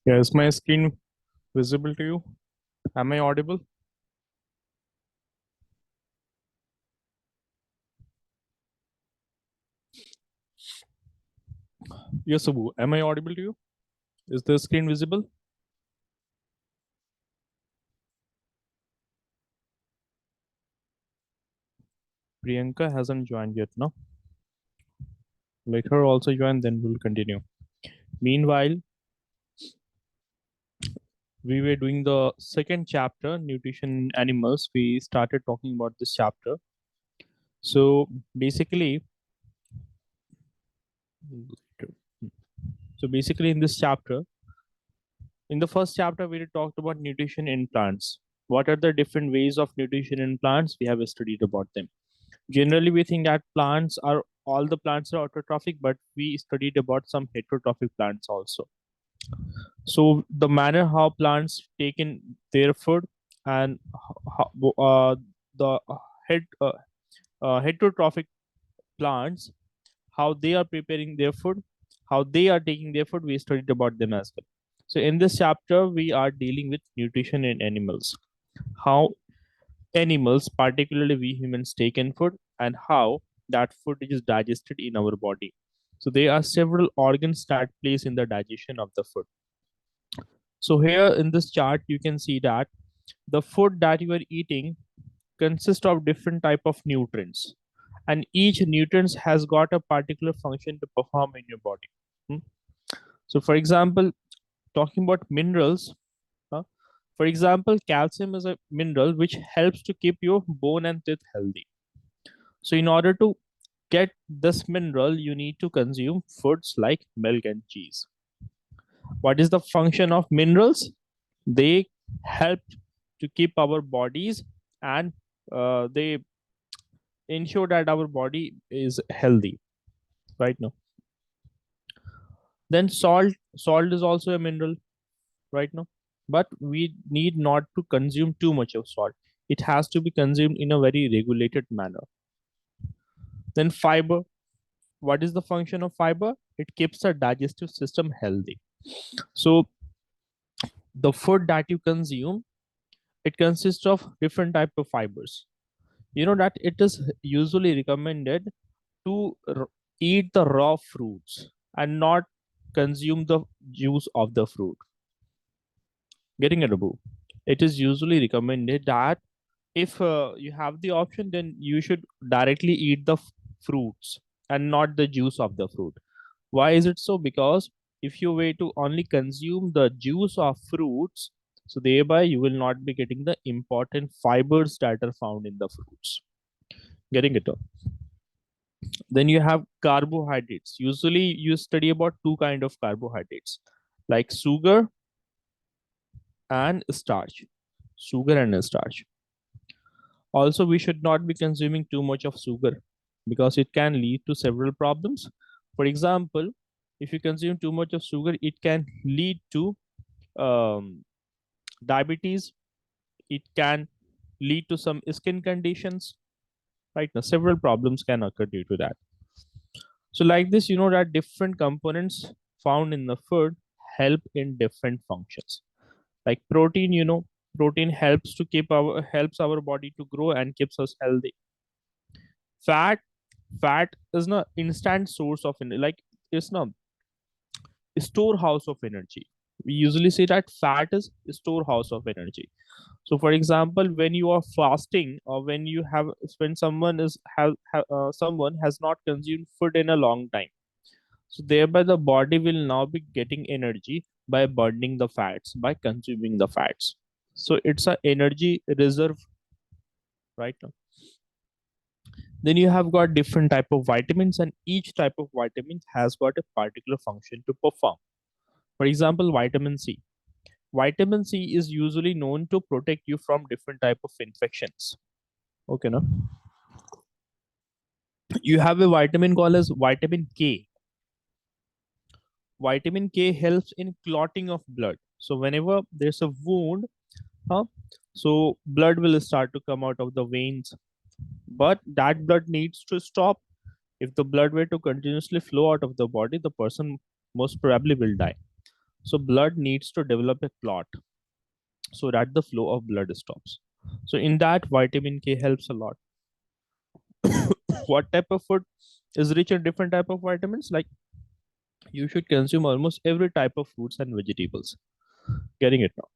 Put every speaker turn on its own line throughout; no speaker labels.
Yeah, is my screen visible to you? Am I audible? Yes, Abu. Am I audible to you? Is the screen visible? Priyanka hasn't joined yet, no? Let her also join, then we'll continue. Meanwhile, we were doing the second chapter, Nutrition in Animals. We started talking about this chapter. So basically, in this chapter, in the first chapter, we talked about nutrition in plants. What are the different ways of nutrition in plants? We have studied about them. Generally, we think that all the plants are autotrophic, but we studied about some heterotrophic plants also. So the manner how plants take in their food and how, the head, heterotrophic plants, how they are preparing their food, how they are taking their food, we studied about them as well. So in this chapter, we are dealing with nutrition in animals, how animals, particularly we humans, take in food and how that food is digested in our body. So there are several organs that plays in the digestion of the food. So here in this chart, you can see that the food that you are eating consists of different type of nutrients, and each nutrients has got a particular function to perform in your body. Hmm? So for example, talking about minerals, for example, calcium is a mineral which helps to keep your bone and teeth healthy. So in order to get this mineral, you need to consume foods like milk and cheese. What is the function of minerals? They help to keep our bodies, and they ensure that our body is healthy. Right now, then salt is also a mineral. Right now, but we need not to consume too much of salt. It has to be consumed in a very regulated manner. Then fiber. What is the function of fiber? It keeps the digestive system healthy. So the food that you consume, it consists of different type of fibers. You know that it is usually recommended to eat the raw fruits and not consume the juice of the fruit. Getting it, Abu? It is usually recommended that if you have the option, then you should directly eat the fruits and not the juice of the fruit. Why is it so? Because if you were to only consume the juice of fruits, so thereby you will not be getting the important fibers that are found in the fruits. Getting it? Then you have carbohydrates. Usually you study about two kind of carbohydrates, like sugar and starch. Sugar and starch. Also, we should not be consuming too much of sugar because it can lead to several problems. For example, if you consume too much of sugar, it can lead to um, diabetes. It can lead to some skin conditions. Right now, several problems can occur due to that. So, like this, you know that different components found in the food help in different functions. Like protein, protein helps our body to grow and keeps us healthy. Fat fat is not instant source of energy, like it's not storehouse of energy. We usually say that fat is storehouse of energy. So for example, when you are fasting, or when someone has not consumed food in a long time, so thereby the body will now be getting energy by burning the fats, by consuming the fats. So it's a energy reserve. Right now, then you have got different type of vitamins, and each type of vitamin has got a particular function to perform. For example, vitamin C. Vitamin C is usually known to protect you from different type of infections. Okay, no? You have a vitamin called as vitamin K. Vitamin K helps in clotting of blood. So whenever there's a wound, huh, so blood will start to come out of the veins, but that blood needs to stop. If the blood were to continuously flow out of the body, the person most probably will die. So blood needs to develop a clot so that the flow of blood stops. So in that, vitamin K helps a lot. What type of food is rich in different type of vitamins? Like you should consume almost every type of fruits and vegetables. Getting it now?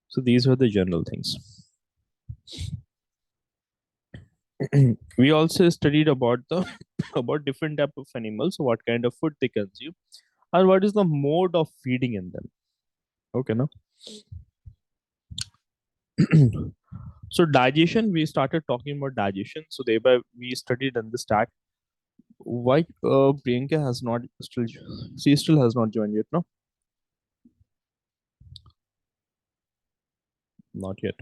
So these were the general things. We also studied about the about different type of animals, what kind of food they consume, and what is the mode of feeding in them. Okay, now. So digestion, we started talking about digestion. So thereby we studied and this that why Priyanka has not still she still has not joined yet, no? Not yet.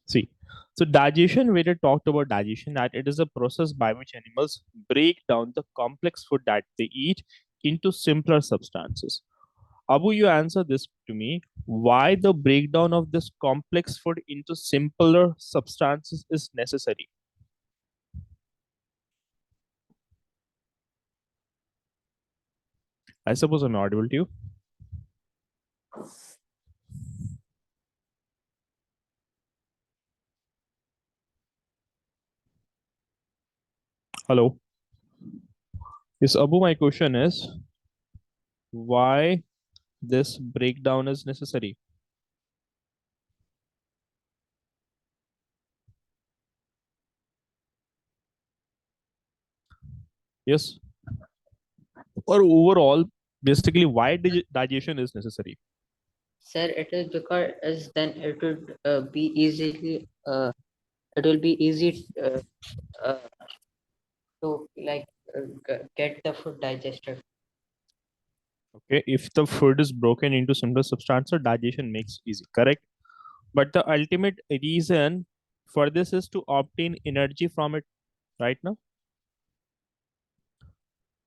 See, so digestion, we had talked about digestion, that it is a process by which animals break down the complex food that they eat into simpler substances. Abu, you answer this to me. Why the breakdown of this complex food into simpler substances is necessary? I suppose I'm audible to you. Hello. Yes, Abu, my question is why this breakdown is necessary? Yes. Or overall, basically, why digestion is necessary?
Sir, it is because then it would be easily it will be easy uh, to like get the food digested.
Okay, if the food is broken into simpler substances, digestion makes easy, correct? But the ultimate reason for this is to obtain energy from it, right now.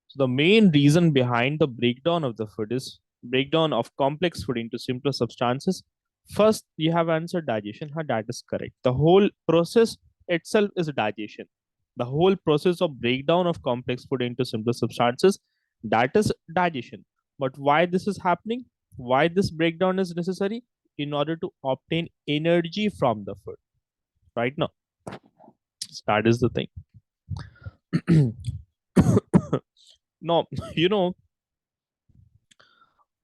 So the main reason behind the breakdown of the food is breakdown of complex food into simpler substances. First, you have answered digestion. Huh, that is correct. The whole process itself is digestion. The whole process of breakdown of complex food into simpler substances, that is digestion. But why this is happening? Why this breakdown is necessary? In order to obtain energy from the food. Right now, so that is the thing. No, you know,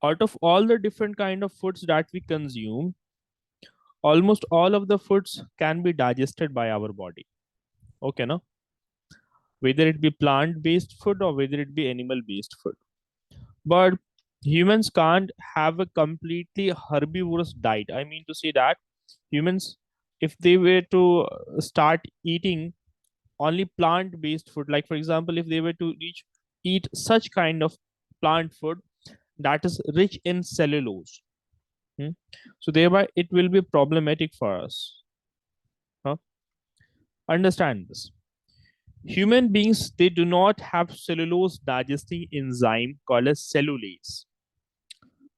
out of all the different kind of foods that we consume, almost all of the foods can be digested by our body. Okay, no? Whether it be plant based food or whether it be animal based food. But humans can't have a completely herbivorous diet. I mean to say that humans, if they were to start eating only plant based food, like for example, if they were to eat such kind of plant food that is rich in cellulose, hmm, so thereby it will be problematic for us. Huh? Understand this. Human beings, they do not have cellulose digesting enzyme called as cellulase.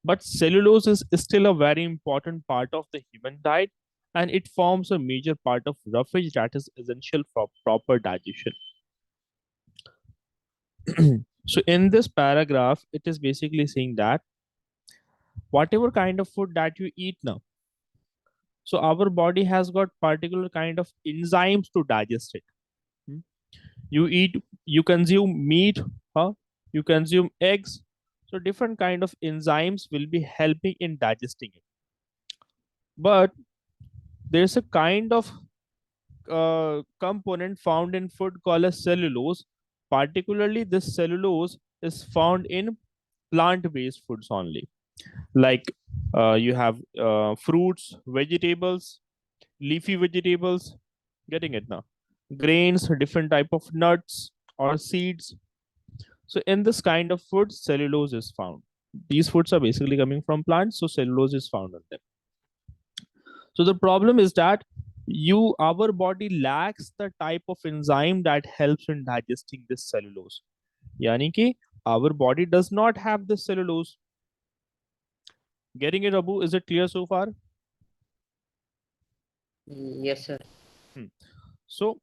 But cellulose is still a very important part of the human diet, and it forms a major part of roughage that is essential for proper digestion. So in this paragraph, it is basically saying that whatever kind of food that you eat now, so our body has got particular kind of enzymes to digest it. Hmm? You eat, you consume meat, huh? You consume eggs, so different kind of enzymes will be helping in digesting it. But there's a kind of component found in food called as cellulose. Particularly this cellulose is found in plant-based foods only, like you have fruits, vegetables, leafy vegetables, getting it now, grains, different type of nuts or seeds. So in this kind of food, cellulose is found. These foods are basically coming from plants, so cellulose is found in them. So the problem is that our body lacks the type of enzyme that helps in digesting this cellulose. Yani ki our body does not have this cellulose. Getting it, Abu? Is it clear so far?
Yes, sir.
Hmm. So,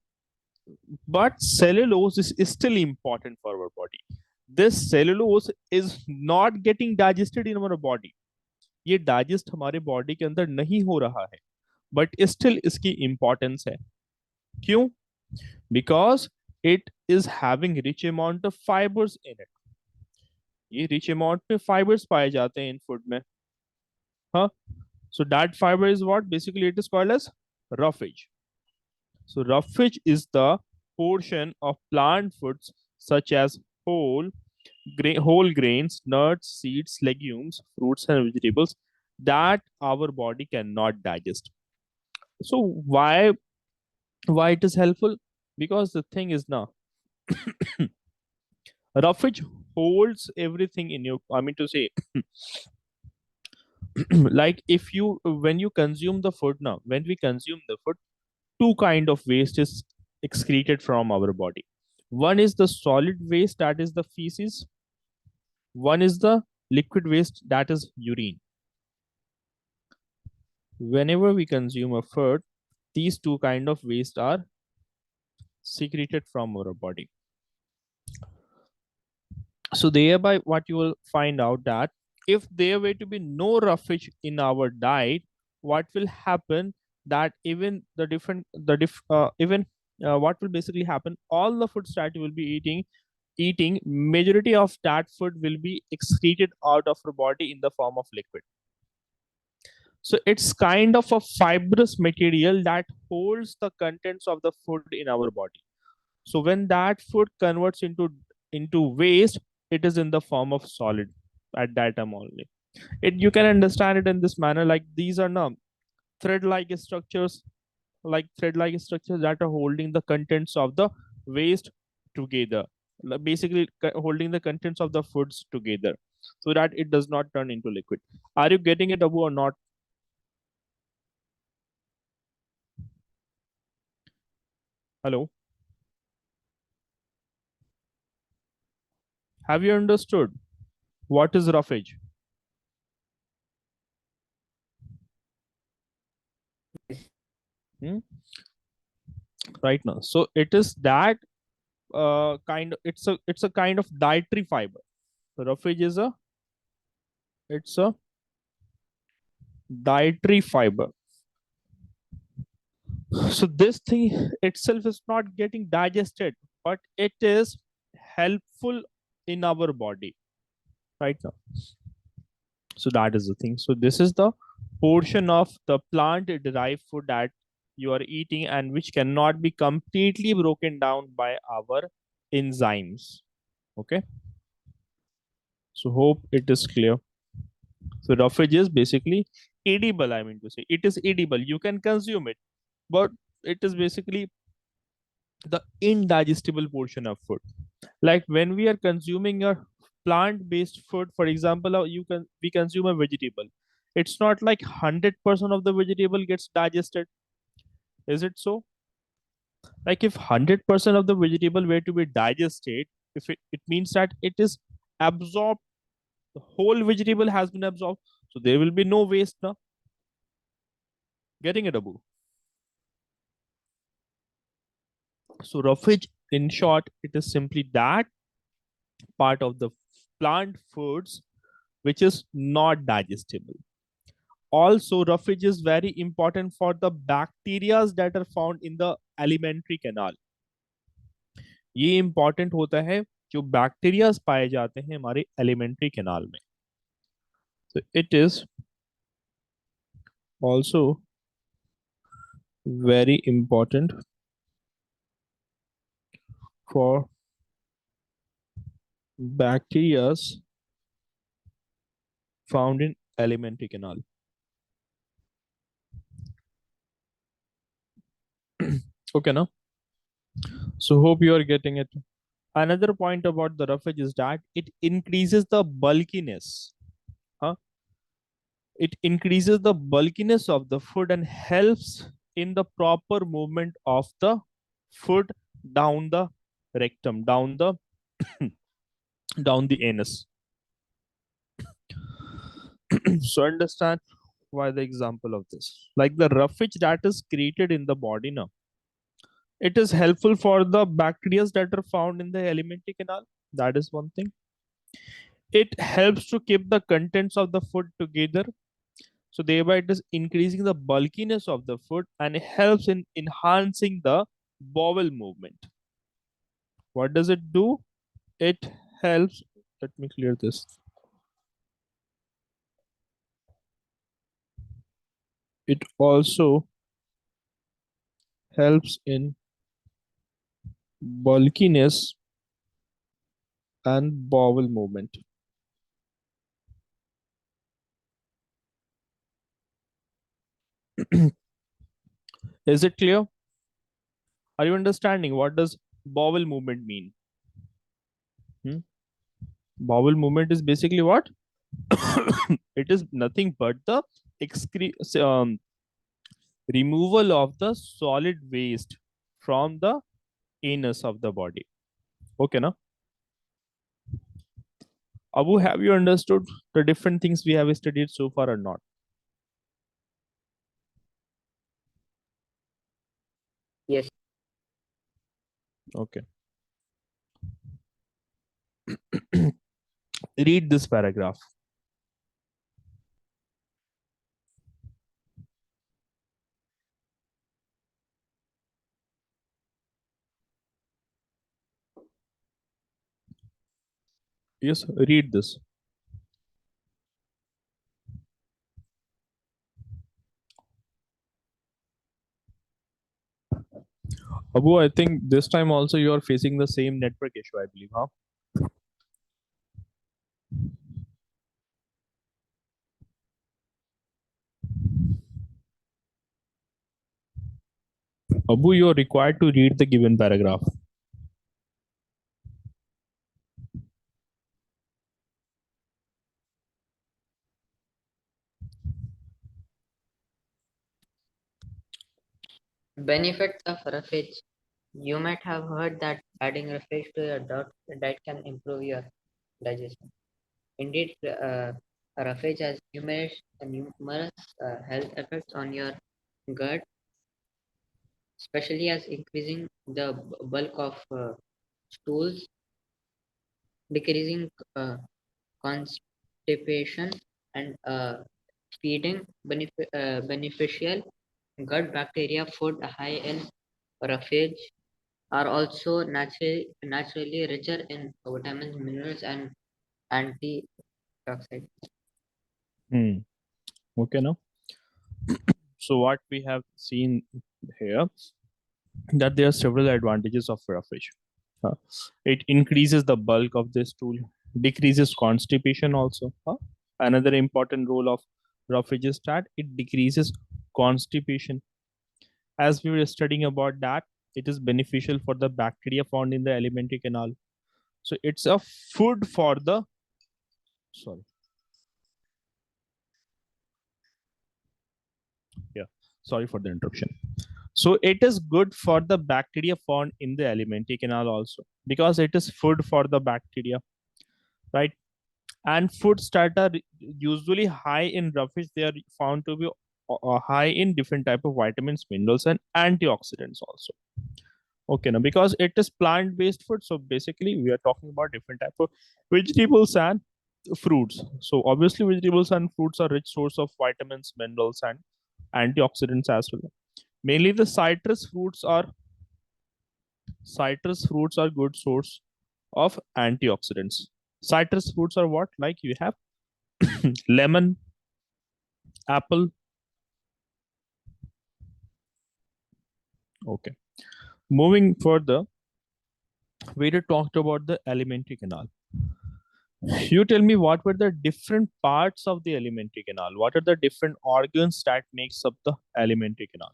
but cellulose is still important for our body. this cellulose is not getting digested in our body. ये digest हमारे body के अंदर नहीं हो रहा है, but still इसकी importance है. क्यों? Because it is having rich amount of fibres in it. ये रिच अमाउंट में फाइबर्स पाए जाते हैं इन फूड में. हाँ. So that fiber is what? Basically, it is called as roughage. So roughage is the portion of plant foods such as whole grains, nuts, seeds, legumes, fruits, and vegetables that our body cannot digest. So why it is helpful? Because the thing is now roughage holds everything in you. I mean to say, like if you when you consume the food now, when we consume the food, two kind of waste is excreted from our body. One is the solid waste, that is the feces. One is the liquid waste, that is urine. Whenever we consume a food, these two kind of waste are secreted from our body. So thereby what you will find out that if there were to be no roughage in our diet, what will happen, that even the different the diff even what will basically happen, all the foods that you will be eating, majority of that food will be excreted out of your body in the form of liquid. So it's kind of a fibrous material that holds the contents of the food in our body. So when that food converts into waste, it is in the form of solid at that time only. It you can understand it in this manner, like these are now thread-like structures, that are holding the contents of the waste together, basically holding the contents of the foods together, so that it does not turn into liquid. Are you getting it, Abu, or not? Hello, have you understood what is roughage? Hmm? Right now, so it is that it's a kind of dietary fiber. Roughage is a it's a dietary fiber. So this thing itself is not getting digested, but it is helpful in our body right now. So that is the thing. So this is the portion of the plant derived food that you are eating and which cannot be completely broken down by our enzymes. Okay. So hope it is clear. So roughage is basically edible. I mean to say, it is edible. You can consume it, but it is basically the indigestible portion of food. Like when we are consuming a plant-based food, for example, we consume a vegetable. It's not like 100% of the vegetable gets digested. Is it so? Like if 100% of the vegetable were to be digested, if it means that it is absorbed, the whole vegetable has been absorbed. So there will be no waste now. Getting it, Abu? So roughage, in short, it is simply that part of the plant foods which is not digestible. Also, roughage is very important for the bacteria that are found in the alimentary canal. ये important होता है जो bacteria पाए जाते हैं हमारे alimentary canal में. So it is also very important for bacteria found in alimentary canal. Okay, now. So hope you are getting it. Another point about the roughage is that it increases the bulkiness. Huh? It increases the bulkiness of the food and helps in the proper movement of the food down the rectum, down the down the anus. So understand why the example of this. Like the roughage that is created in the body now, it is helpful for the bacteria that are found in the alimentary canal. That is one thing. It helps to keep the contents of the food together. So thereby it is increasing the bulkiness of the food and it helps in enhancing the bowel movement. What does it do? It helps. Let me clear this. It also helps in bulkiness and bowel movement. Is it clear? Are you understanding what does bowel movement mean? Hmm? Bowel movement is basically what? It is nothing but the removal of the solid waste from the anus of the body. Okay, now, Abu, have you understood the different things we have studied so far or not?
Yes.
Okay. Read this paragraph. Yes, read this. Abu, I think this time also you are facing the same network issue, I believe, huh? Abu, you are required to read the given paragraph.
Benefits of roughage. You might have heard that adding roughage to your diet can improve your digestion. Indeed, roughage has numerous health effects on your gut, especially as increasing the bulk of stools, decreasing constipation, and feeding beneficial gut bacteria. Food high in roughage are also naturally richer in vitamins, minerals, and antioxidants.
Hmm. Okay, now. So what we have seen here that there are several advantages of roughage. Uh, it increases the bulk of the stool, decreases constipation also. Another important role of roughage is that it decreases constipation. As we were studying about that, it is beneficial for the bacteria found in the alimentary canal. So it's a food for the sorry, yeah, sorry for the interruption. So it is good for the bacteria found in the alimentary canal also because it is food for the bacteria, right? And foods that are usually high in roughage, they are found to be high in different type of vitamins, minerals, and antioxidants also. Okay, now because it is plant-based food, so basically we are talking about different type of vegetables and fruits. So obviously vegetables and fruits are rich source of vitamins, minerals, and antioxidants as well. Mainly the citrus fruits are good source of antioxidants. Citrus fruits are what? Like you have lemon, apple. Okay. Moving further, we had talked about the alimentary canal. You tell me what were the different parts of the alimentary canal? What are the different organs that makes up the alimentary canal?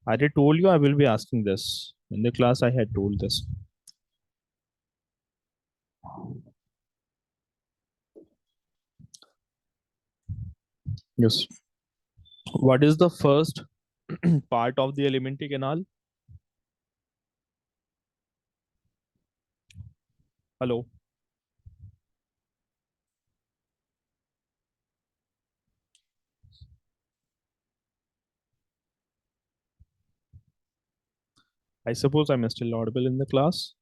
I had told you I will be asking this. In the class, I had told this. Yes. What is the first part of the alimentary canal? Hello. I suppose I'm still audible in the class.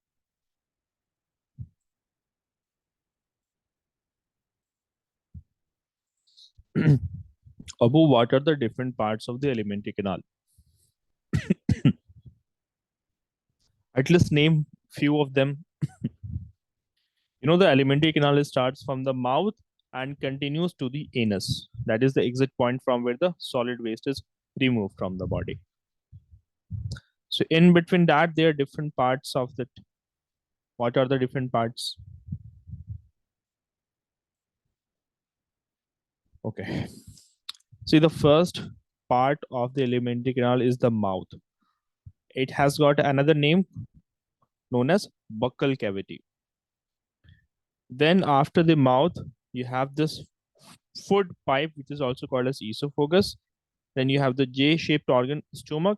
Abu, what are the different parts of the alimentary canal? At least name few of them. The alimentary canal starts from the mouth and continues to the anus. That is the exit point from where the solid waste is removed from the body. So in between that, there are different parts of it. What are the different parts? Okay. See, the first part of the alimentary canal is the mouth. It has got another name known as buccal cavity. Then after the mouth, you have this food pipe, which is also called as esophagus. Then you have the J-shaped organ, stomach.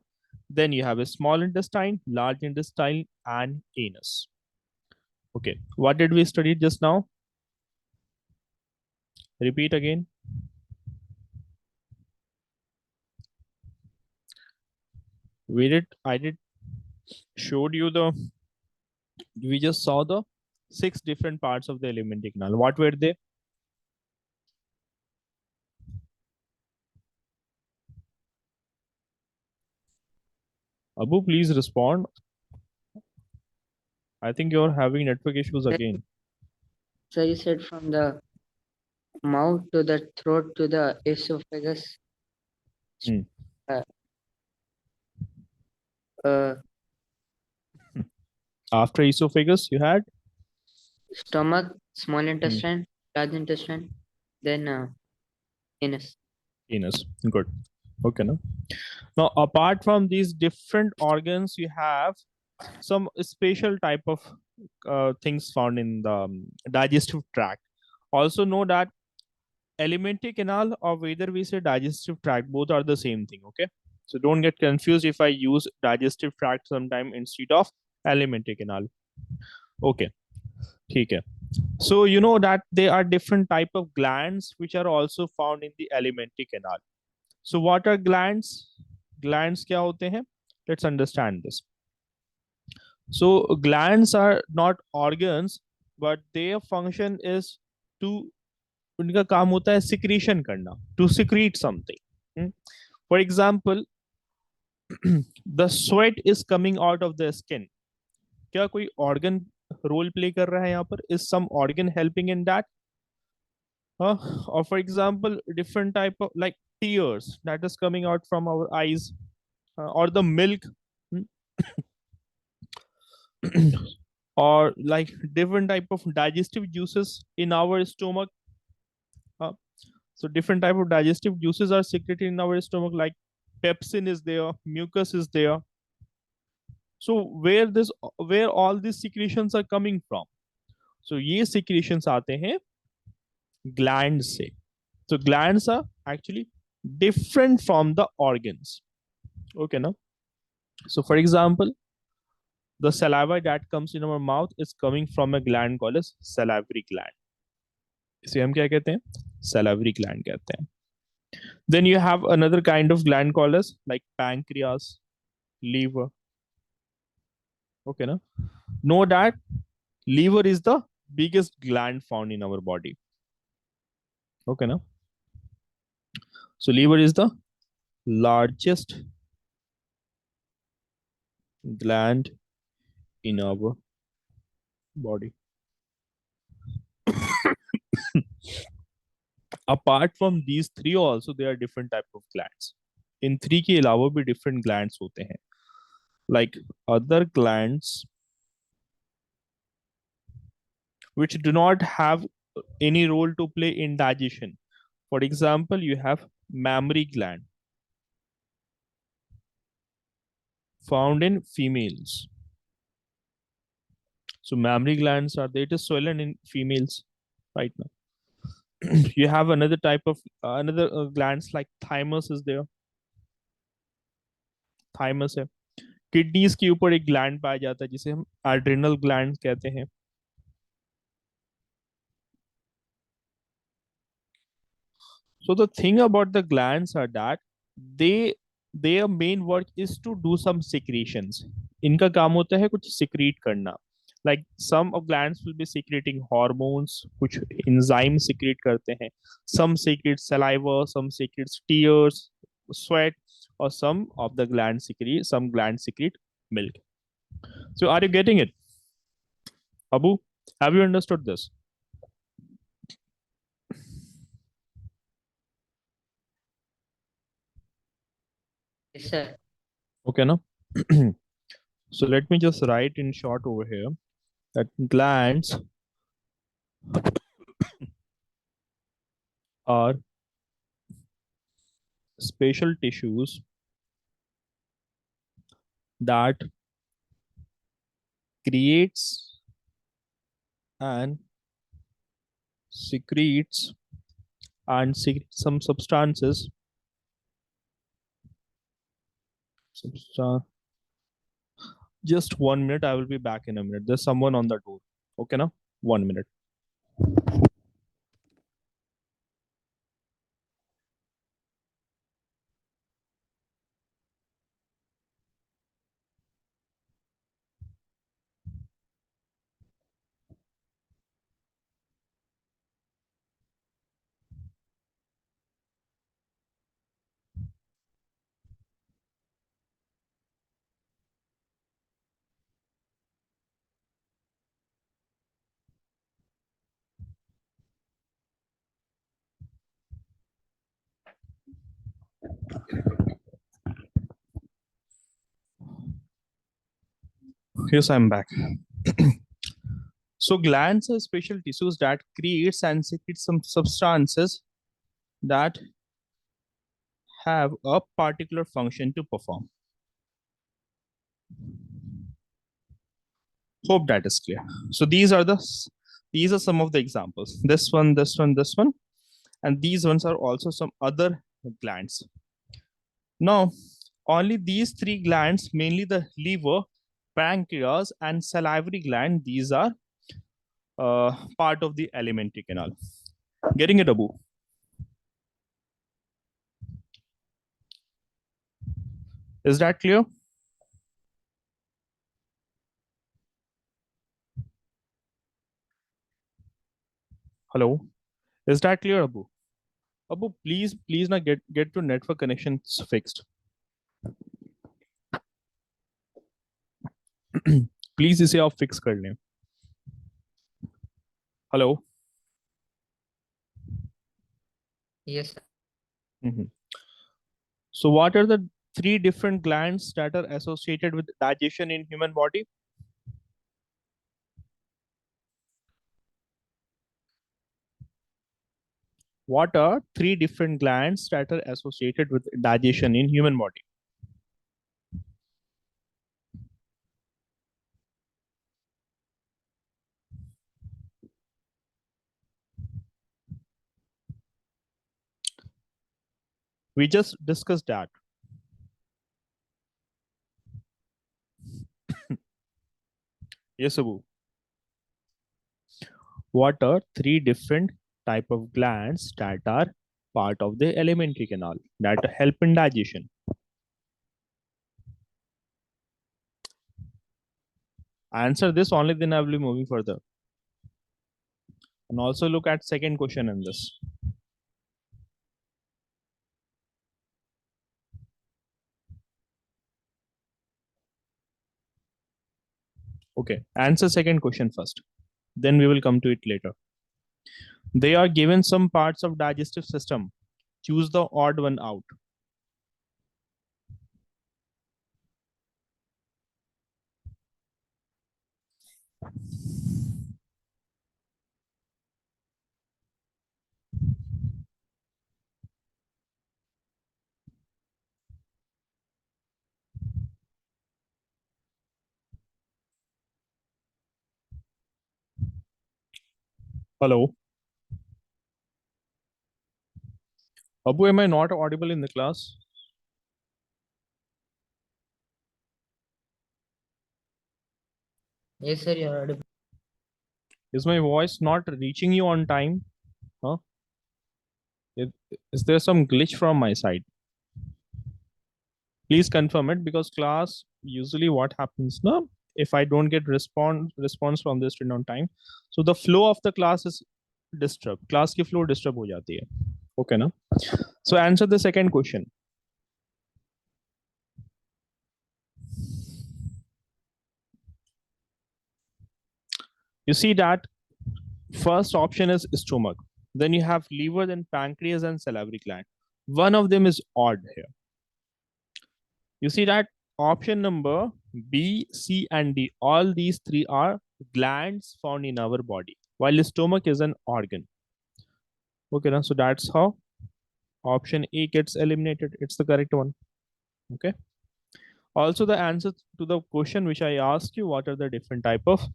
Then you have a small intestine, large intestine, and anus. Okay, what did we study just now? Repeat again. I did showed you we just saw the 6 different parts of the alimentary canal. What were they? Abu, please respond. I think you're having network issues again.
So you said from the mouth to the throat to the esophagus.
Hmm.
Uh, uh,
After esophagus, you had
Stomach, small intestine, large intestine, then anus.
anus. Good. Okay, no. Now, apart from these different organs, you have some special type of things found in the digestive tract. Also know that alimentary canal or whether we say digestive tract, both are the same thing. Okay, so don't get confused if I use digestive tract sometime instead of alimentary canal. Okay, okay. So you know that there are different type of glands which are also found in the alimentary canal. So what are glands? Glands क्या होते हैं? Let's understand this. So glands are not organs, but their function is to उनका काम होता है secretion करना, to secrete something. For example, the sweat is coming out of the skin. क्या कोई organ role play कर रहा है यहाँ पर? Is some organ helping in that? Or for example, different type of like tears that is coming out from our eyes, or the milk, or like different type of digestive juices in our stomach. uh, so different type of digestive juices are secreted in our stomach, like pepsin is there, mucus is there. So where all these secretions are coming from? So ये secretions आते हैं glands से. So glands are actually different from the organs. Okay, now. So for example, the saliva that comes in our mouth is coming from a gland called as salivary gland. इसे हम क्या कहते हैं? Salivary gland कहते हैं. Then you have another kind of gland called as like pancreas, liver. Okay, now know that liver is the biggest gland found in our body. Okay, now. So liver is the largest gland in our body. Apart from these three also there are different type of glands. In three के अलावा भी different glands होते हैं. Like other glands which do not have any role to play in digestion. For example, you have mammary gland found in females. So mammary glands are there, it is swollen in females right now. You have another type of another glands like thymus is there. Thymus है. Kidneys के ऊपर एक gland पाया जाता है जिसे हम adrenal gland कहते हैं. So the thing about the glands are that they their main work is to do some secretions. इनका काम होता है कुछ secrete करना. Like some of glands will be secreting hormones, कुछ enzyme secrete करते हैं. Some secrete saliva, some secrete tears, sweat, or some glands secrete milk. So are you getting it, Abu? Have you understood this?
Yes, sir.
Okay, no? So let me just write in short over here that glands are spatial tissues that creates and secretes and some substances. Just 1 minute, I will be back in a minute. There's someone on the door. Okay, now 1 minute. Yes, I'm back. So glands are special tissues that creates and secretes some substances that have a particular function to perform. Hope that is clear. So these are some of the examples. This one, this one, this one, and these ones are also some other glands. Now, only these three glands, mainly the liver, pancreas, and salivary gland, these are part of the alimentary canal. Getting it, Abu? Is that clear? Hello? Is that clear, Abu? Abu, please now get your network connections fixed. Please इसे आप fix कर लें. Hello?
Yes, sir.
Mhm. So what are the three different glands that are associated with digestion in human body? What are three different glands that are associated with digestion in human body? We just discussed that. Yes, Abu. What are three different type of glands that are part of the alimentary canal that help in digestion? Answer this only, then I will be moving further. And also look at second question in this. Okay, answer second question first. Then we will come to it later. They are given some parts of digestive system. Choose the odd one out. Hello. Abu, am I not audible in the class?
Yes, sir. You're audible.
Is my voice not reaching you on time? Huh? Is, is there some glitch from my side? Please confirm it, because class usually what happens now? if I don't get response from the student on time, so the flow of the class is disturbed. Class की flow disturb हो जाती है. Okay ना? So answer the second question. You see that first option is stomach. Then you have liver, then pancreas, and salivary gland. One of them is odd here. You see that option number B, C, and D, all these three are glands found in our body, while the stomach is an organ. Okay, now so that's how option A gets eliminated. It's the correct one. Okay. Also, the answer to the question which I asked you, what are the different type of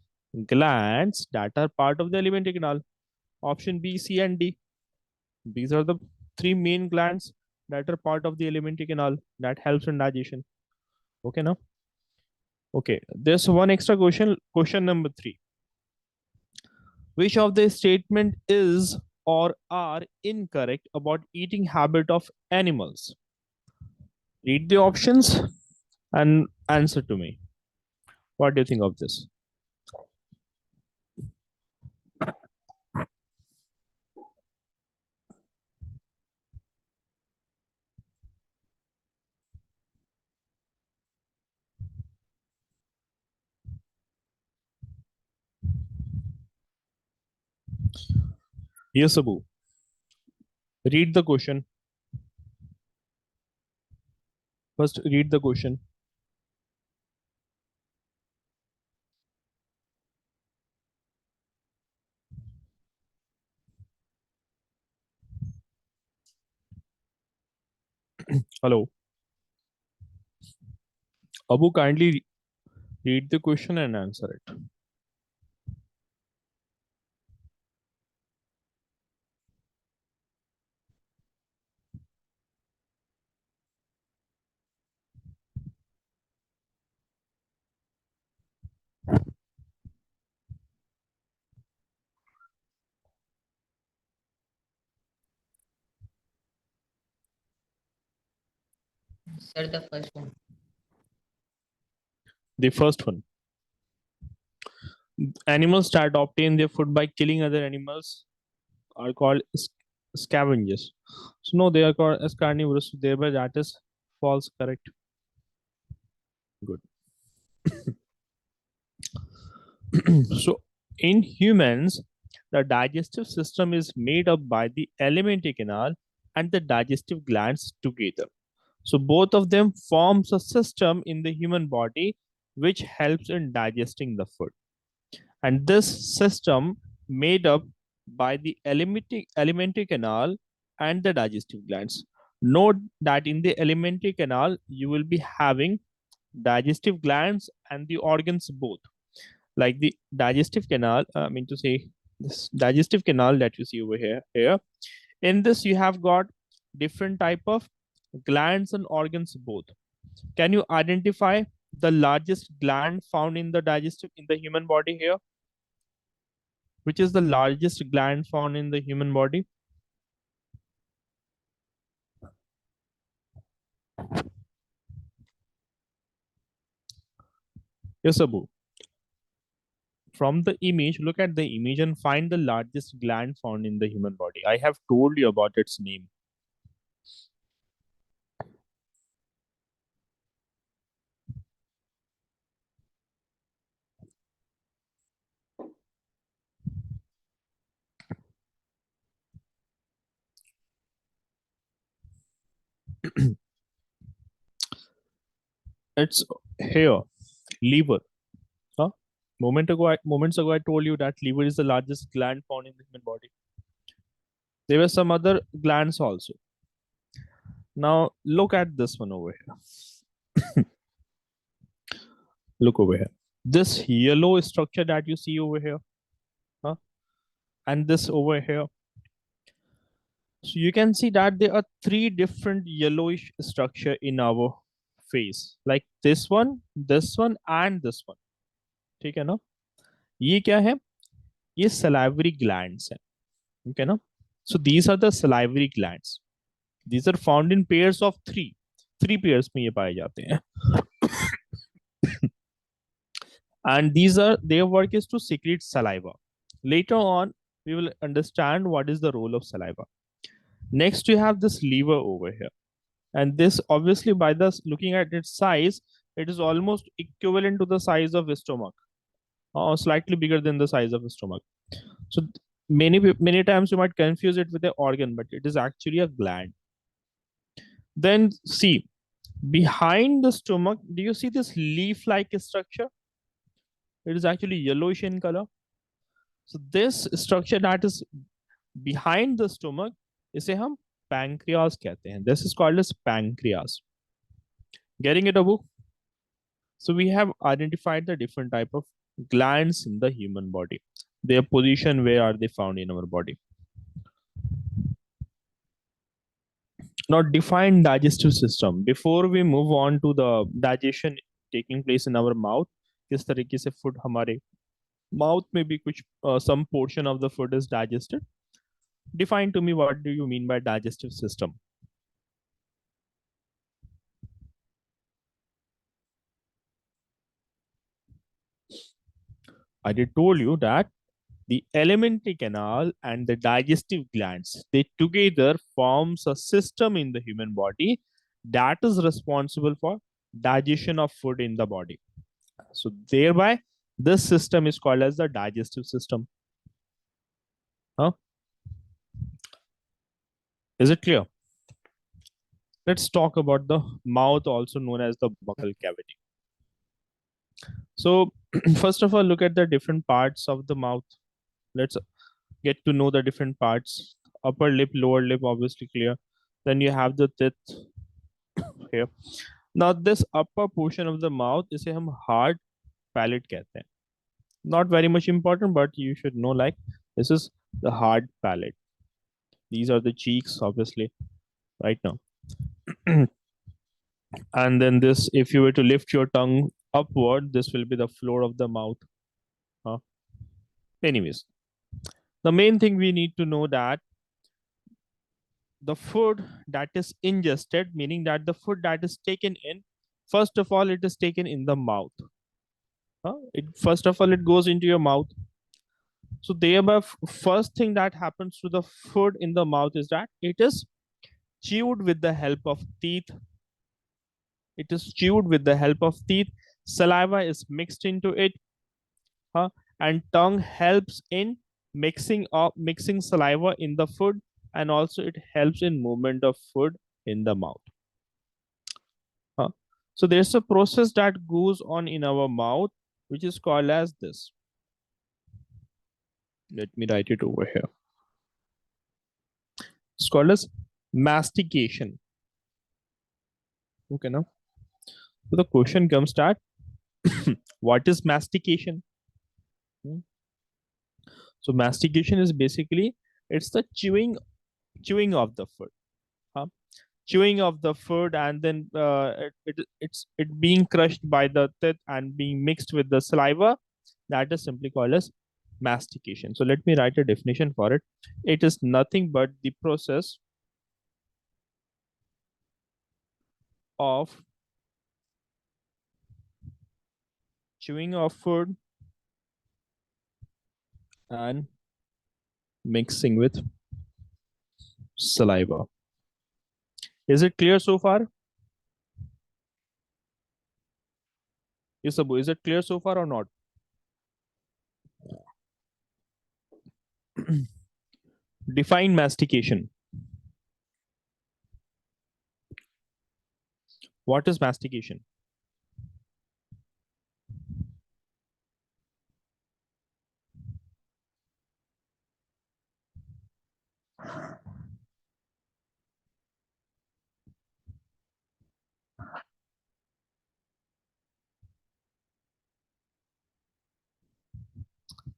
glands that are part of the alimentary canal? Option B, C, and D. These are the three main glands that are part of the alimentary canal that helps in digestion. Okay, now. Okay, there's one extra question. Question number 3. Which of the statement is or are incorrect about eating habit of animals? Read the options and answer to me. What do you think of this? Yes, Abu. Read the question. First, read the question. Hello. Abu, kindly read the question and answer it.
Sir, the first one.
The first one. Animals that obtain their food by killing other animals are called scavengers. So no, they are called as carnivores. Thereby, that is false. Correct. Good. So in humans, the digestive system is made up by the alimentary canal and the digestive glands together. So both of them forms a system in the human body which helps in digesting the food. And this system made up by the alimentary canal and the digestive glands. Note that in the alimentary canal, you will be having digestive glands and the organs both. Like the digestive canal, I mean to say this digestive canal that you see over here. In this, you have got different type of glands and organs both. Can you identify the largest gland found in the digestive in the human body here? Which is the largest gland found in the human body? Yes, Abu. From the image, look at the image and find the largest gland found in the human body. I have told you about its name. It's here, liver. Huh? Moments ago, I told you that liver is the largest gland found in the human body. There were some other glands also. Now look at this one over here. Look over here. This yellow structure that you see over here, huh? And this over here. So you can see that there are three different yellowish structure in our face, like this one, and this one. ठीक है ना? ये क्या है? ये salivary glands है. Okay ना? So these are the salivary glands. These are found in pairs of three. Three pairs में ये पाए जाते हैं. and these are their work is to secrete saliva. Later on, we will understand what is the role of saliva. Next, you have this liver over here, and this obviously by the looking at its size, it is almost equivalent to the size of stomach, or slightly bigger than the size of stomach. So many times you might confuse it with an organ, but it is actually a gland. Then see, behind the stomach, do you see this leaf-like structure? It is actually yellowish in color. So this structure that is behind the stomach, इसे हम pancreas कहते हैं. This is called as pancreas. Getting it, Abu? So we have identified the different type of glands in the human body. Their position, where are they found in our body? Now define digestive system. Before we move on to the digestion taking place in our mouth, किस तरीके से food हमारे mouth में भी कुछ some portion of the food is digested. Define to me what do you mean by digestive system. I did told you that the alimentary canal and the digestive glands, they together forms a system in the human body that is responsible for digestion of food in the body. So thereby, this system is called as the digestive system. Huh? Is it clear? Let's talk about the mouth, also known as the buccal cavity. So first of all, look at the different parts of the mouth. Let's get to know the different parts. Upper lip, lower lip, obviously clear. Then you have the teeth here. Now this upper portion of the mouth इसे हम hard palate कहते हैं. Not very much important, but you should know like this is the hard palate. These are the cheeks, obviously, right now. And then this, if you were to lift your tongue upward, this will be the floor of the mouth. Huh? Anyways, the main thing we need to know that the food that is ingested, meaning that the food that is taken in, first of all, it is taken in the mouth. First of all, it goes into your mouth. So thereby, first thing that happens to the food in the mouth is that it is chewed with the help of teeth. It is chewed with the help of teeth. Saliva is mixed into it, and tongue helps in mixing saliva in the food, and also it helps in movement of food in the mouth. So there's a process that goes on in our mouth, which is called as this. Let me write it over here. It's called as mastication. Okay, now. So the question comes that what is mastication? So mastication is basically it's the chewing of the food. Chewing of the food, and then it's being crushed by the teeth and being mixed with the saliva. That is simply called as mastication. So let me write a definition for it. It is nothing but the process of chewing of food and mixing with saliva. Is it clear so far? Yes, Abu, is it clear so far or not? Define mastication. What is mastication?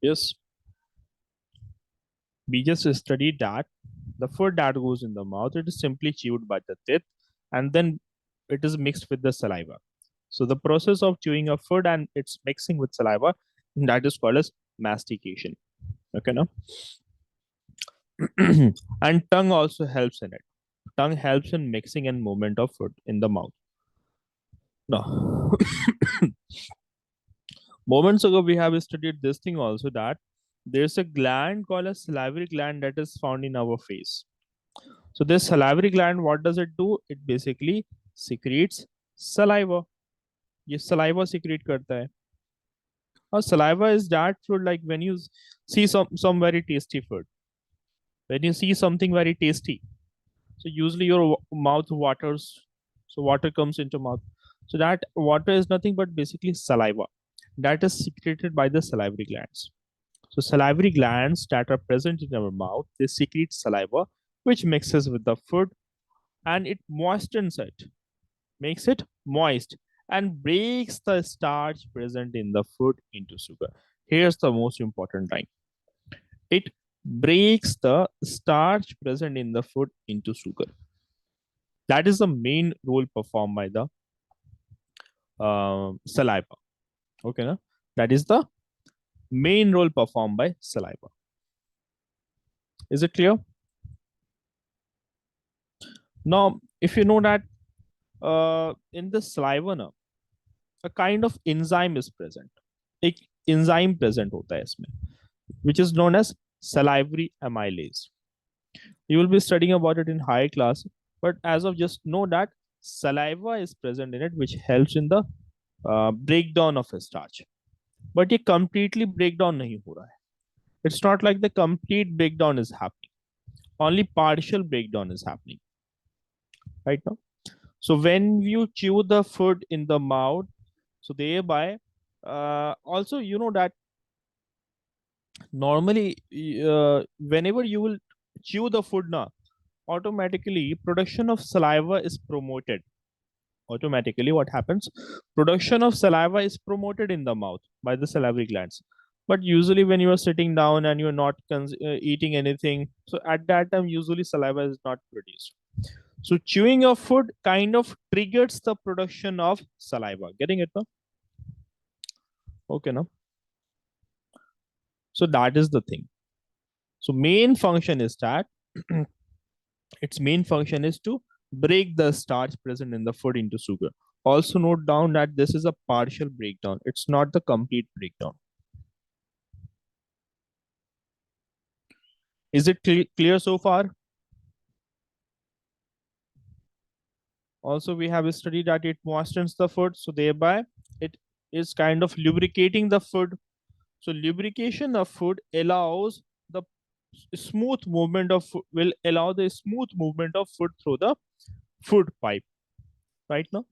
Yes. We just studied that the food that goes in the mouth, it is simply chewed by the teeth, and then it is mixed with the saliva. So the process of chewing of food and it's mixing with saliva, that is called as mastication. Okay, now. And tongue also helps in it. Tongue helps in mixing and movement of food in the mouth. Now, Moments ago, we have studied this thing also, that there's a gland called a salivary gland that is found in our face. So this salivary gland, what does it do? It basically secretes saliva. ये saliva secrete करता है. Saliva is that fluid, like when you see some very tasty food, when you see something very tasty, so usually your mouth waters, so water comes into mouth. So that water is nothing but basically saliva that is secreted by the salivary glands. So salivary glands that are present in our mouth, they secrete saliva, which mixes with the food and it moistens it, makes it moist, and breaks the starch present in the food into sugar. Here's the most important line: it breaks the starch present in the food into sugar. That is the main role performed by the saliva. Okay, na? That is the main role performed by saliva. Is it clear? Now, if you know that in the saliva na, a kind of enzyme is present. एक enzyme present होता है इसमें, which is known as salivary amylase. You will be studying about it in higher class, but as of just know that saliva is present in it, which helps in the breakdown of a starch. But ये completely breakdown नहीं हो रहा है. It's not like the complete breakdown is happening. Only partial breakdown is happening right now. So when you chew the food in the mouth, so thereby also you know that normally whenever you will chew the food now, automatically production of saliva is promoted. Automatically what happens? Production of saliva is promoted in the mouth by the salivary glands. But usually when you are sitting down and you're not eating anything, so at that time usually saliva is not produced. So chewing of food kind of triggers the production of saliva. Getting it now? Okay, now. So that is the thing. So main function is that its main function is to break the starch present in the food into sugar. Also note down that this is a partial breakdown. It's not the complete breakdown. Is it clear so far? Also, we have studied that it moistens the food, so thereby it is kind of lubricating the food. So lubrication of food allows the smooth movement of will allow the smooth movement of food through the food pipe. Right now,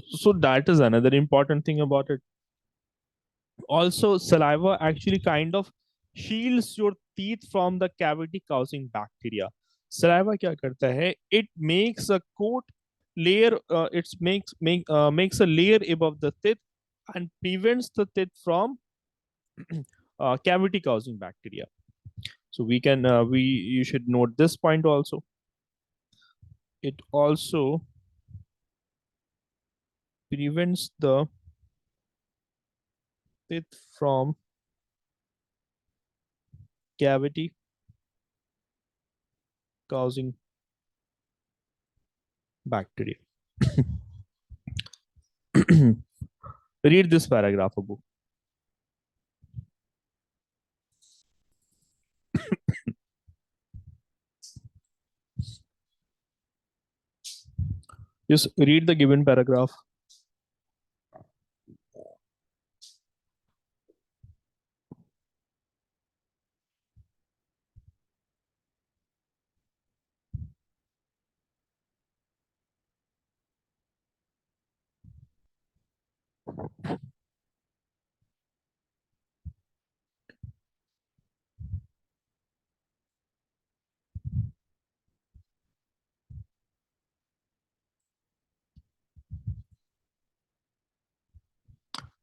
so that is another important thing about it. Also, saliva actually kind of shields your teeth from the cavity causing bacteria. Saliva क्या करता है? It makes a coat layer. Makes a layer above the teeth and prevents the teeth from cavity causing bacteria. So we can we you should note this point also. It also prevents the teeth from cavity causing bacteria. Read this paragraph, Abu. Just read the given paragraph.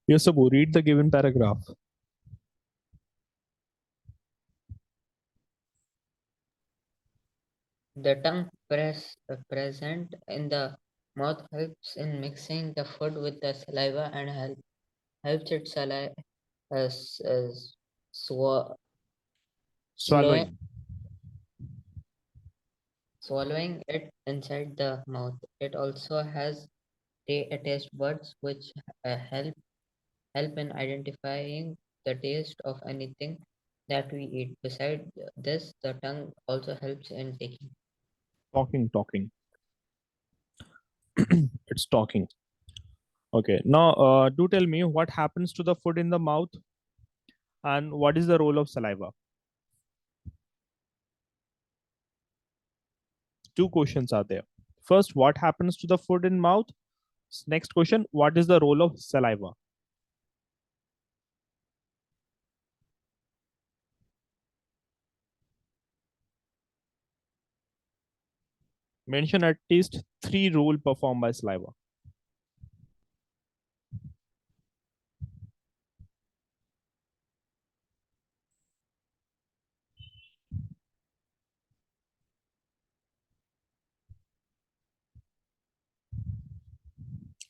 Yes, Abu, read the given paragraph.
The tongue present in the mouth helps in mixing the food with the saliva and helps it swa- sla-
Swallowing.
swallowing it inside the mouth. It also has taste buds which help help in identifying the taste of anything that we eat. Besides this, the tongue also helps in taking.
Talking. It's talking. Okay. Now, do tell me what happens to the food in the mouth and what is the role of saliva? Two questions are there. First, what happens to the food in mouth? Next question, what is the role of saliva? Mention at least three role performed by saliva.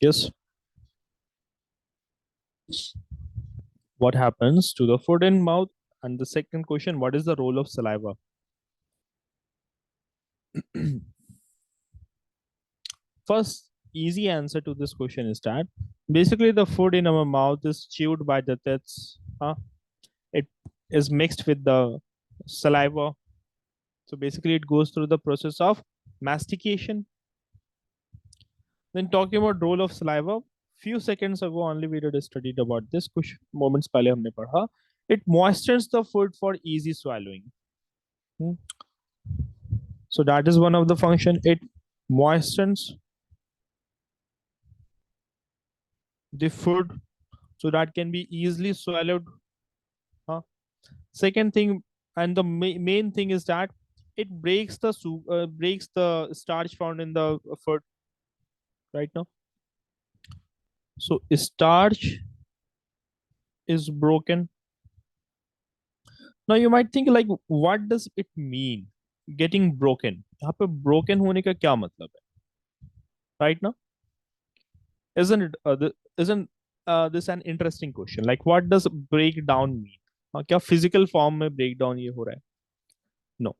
Yes. What happens to the food in mouth? And the second question, what is the role of saliva? First, easy answer to this question is that basically the food in our mouth is chewed by the teeth. It is mixed with the saliva. So basically, it goes through the process of mastication. Then talking about role of saliva, few seconds ago only we did studied about this कुछ moments पहले हमने पढ़ा. It moistens the food for easy swallowing. Hmm. So that is one of the function. It moistens the food so that can be easily swallowed. Huh? Second thing, and the main thing is that it breaks the starch found in the food right now. So starch is broken. Now you might think like, what does it mean? Getting broken. यहाँ पे broken होने का क्या मतलब है? Right now, isn't it? Isn't this an interesting question? Like, what does breakdown mean? क्या physical form में breakdown ये हो रहा है? No.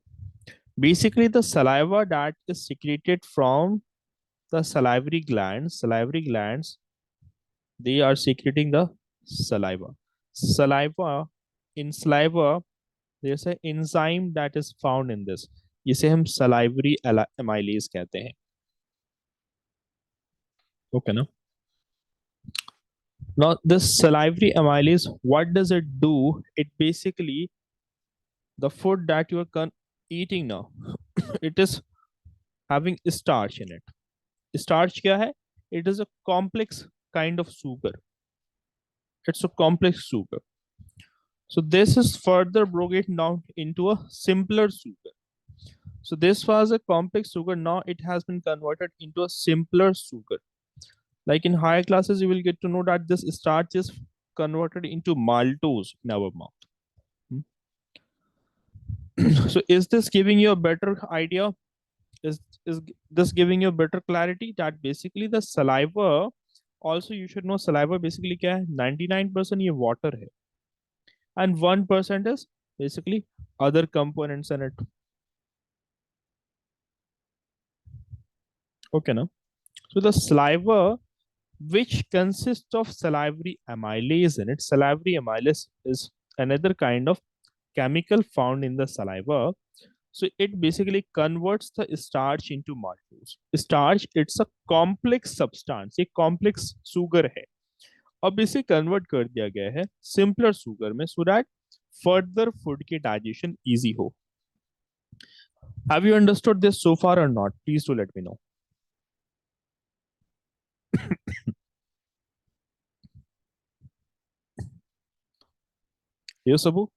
Basically, the saliva that is secreted from the salivary glands, they are secreting the saliva. Saliva, in saliva, there's an enzyme that is found in this. इसे हम salivary amylase कहते हैं. Okay, ना? Now, this salivary amylase, what does it do? It basically, the food that you are eating now, it is having starch in it. Starch क्या है? It is a complex kind of sugar. It's a complex sugar. So this is further broken down into a simpler sugar. So this was a complex sugar. Now it has been converted into a simpler sugar. Like in higher classes, you will get to know that this starch is converted into maltose in our mouth. So is this giving you a better idea? Is this giving you better clarity that basically the saliva, also you should know saliva basically क्या है? 99% ये water है and 1% is basically other components in it. Okay, now. So the saliva, which consists of salivary amylase in it. Salivary amylase is another kind of chemical found in the saliva. So it basically converts the starch into maltose. Starch, it's a complex substance, एक complex sugar है. अब इसे convert कर दिया गया है simpler sugar में so that further food के digestion easy हो. Have you understood this so far or not? Please do let me know. Yes, Abu.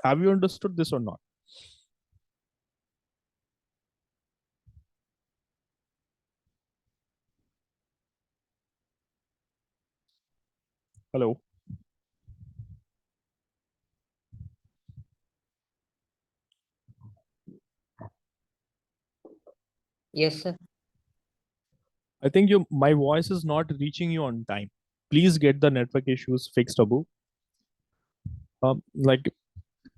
Have you understood this or not? Hello.
Yes, sir.
I think my voice is not reaching you on time. Please get the network issues fixed, Abu. Like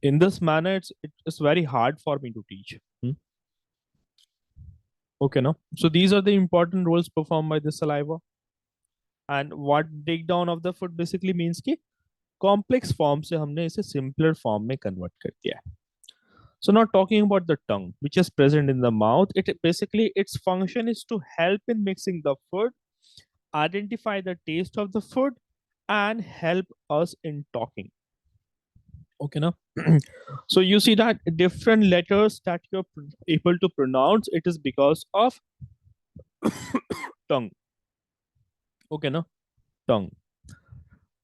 in this manner, it's very hard for me to teach. Hmm? Okay, no. So these are the important roles performed by the saliva. And what breakdown of the foot basically means कि complex form से हमने इसे simpler form में convert कर दिया है. So now talking about the tongue, which is present in the mouth, it basically its function is to help in mixing the food, identify the taste of the food, and help us in talking. Okay, now so you see that different letters that you're able to pronounce, it is because of tongue. Okay, now tongue.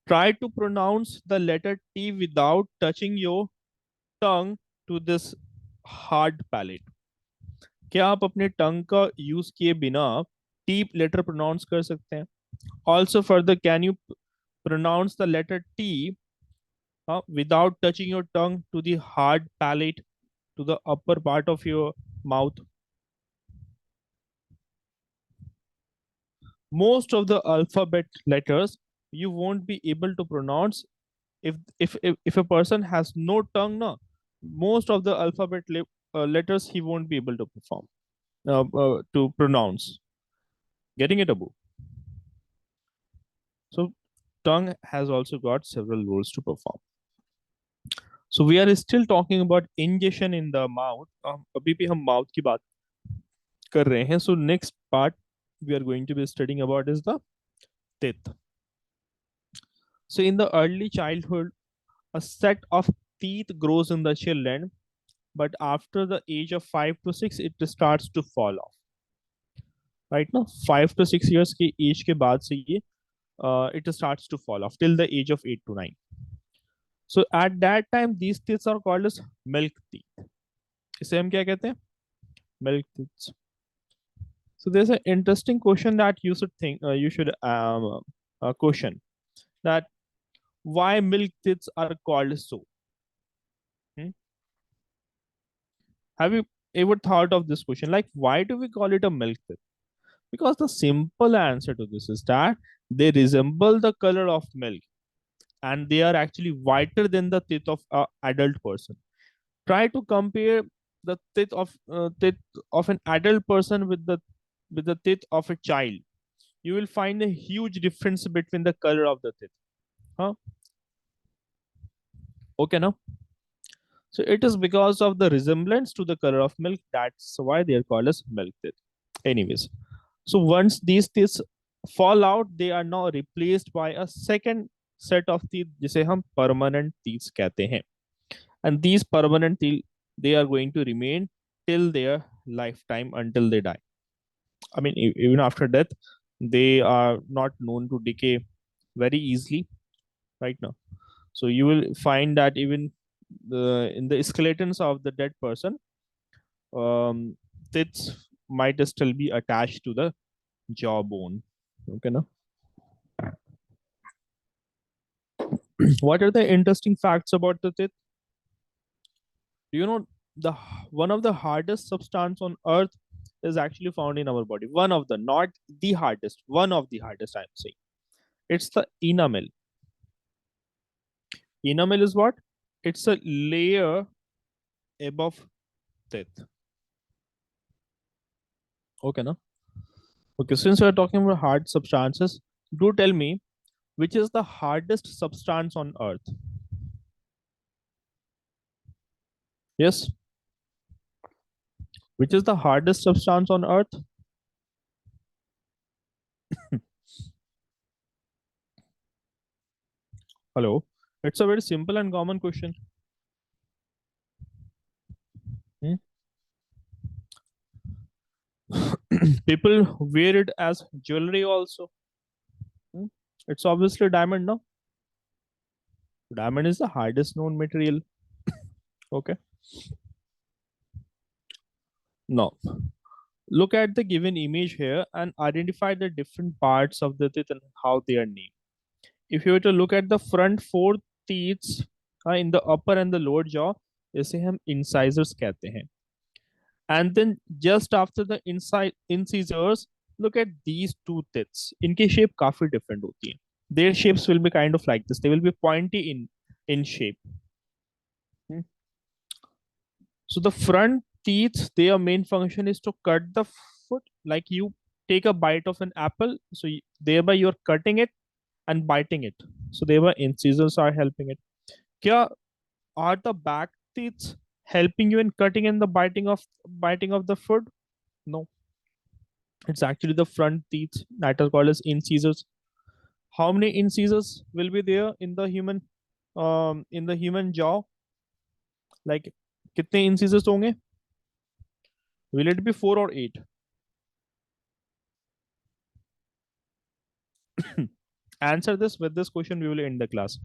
Try to pronounce the letter T without touching your tongue to this hard palate. क्या आप अपने टंग का use किए बिना T letter pronounce कर सकते हैं? Also further can you pronounce the letter T without touching your tongue to the hard palate, to the upper part of your mouth? Most of the alphabet letters you won't be able to pronounce if a person has no tongue. No, most of the letters he won't be able to perform to pronounce. Getting it, Abu? So tongue has also got several roles to perform. So we are still talking about ingestion in the mouth. अभी भी हम mouth की बात कर रहे हैं. So next part we are going to be studying about is the teeth. So in the early childhood, a set of teeth grows in the children, but after the age of 5 to 6, it starts to fall off. Right now, 5 to 6 years की age के बाद से ये it starts to fall off till the age of 8 to 9. So at that time, these teeth are called as milk teeth. इसे हम क्या कहते हैं? Milk teeth. So there's an interesting question that you should think, you should question that why milk teeth are called so. Hmm? Have you ever thought of this question? Like, why do we call it a milk teeth? Because the simple answer to this is that they resemble the color of milk and they are actually whiter than the teeth of an adult person. Try to compare the teeth of an adult person with the teeth of a child. You will find a huge difference between the color of the teeth. Huh? Okay, now. So it is because of the resemblance to the color of milk. That's why they are called as milk teeth. Anyways, so once these teeth fall out, they are now replaced by a second set of teeth, जिसे हम permanent teeth कहते हैं. And these permanent teeth, they are going to remain till their lifetime until they die. I mean, even after death, they are not known to decay very easily right now. So you will find that even in the skeletons of the dead person, teeth might still be attached to the jawbone. Okay, no? What are the interesting facts about the teeth? Do you know the one of the hardest substance on earth is actually found in our body? One of the, not the hardest, one of the hardest, I'm saying. It's the enamel. Enamel is what? It's a layer above teeth. Okay, no? Okay, since we're talking about hard substances, do tell me which is the hardest substance on earth? Yes. Which is the hardest substance on earth? Hello. It's a very simple and common question. Hmm? People wear it as jewelry also. Hmm? It's obviously diamond, no? Diamond is the hardest known material. Okay. Now, look at the given image here and identify the different parts of the teeth and how they are named. If you were to look at the front four teeth in the upper and the lower jaw, इसे हम incisors कहते हैं. And then just after the inside incisors, look at these two teeth. इनकी shape काफी different होती है. Their shapes will be kind of like this. They will be pointy in shape. Hmm. So the front teeth, their main function is to cut the foot. Like you take a bite of an apple, so thereby you're cutting it and biting it. So thereby incisors are helping it. Kya are the back teeth helping you in cutting and the biting of the food? No, it's actually the front teeth that are called as incisors. How many incisors will be there in the human jaw? Like कितने incisors होंगे? Will it be 4 or 8? Answer this. With this question we will end the class.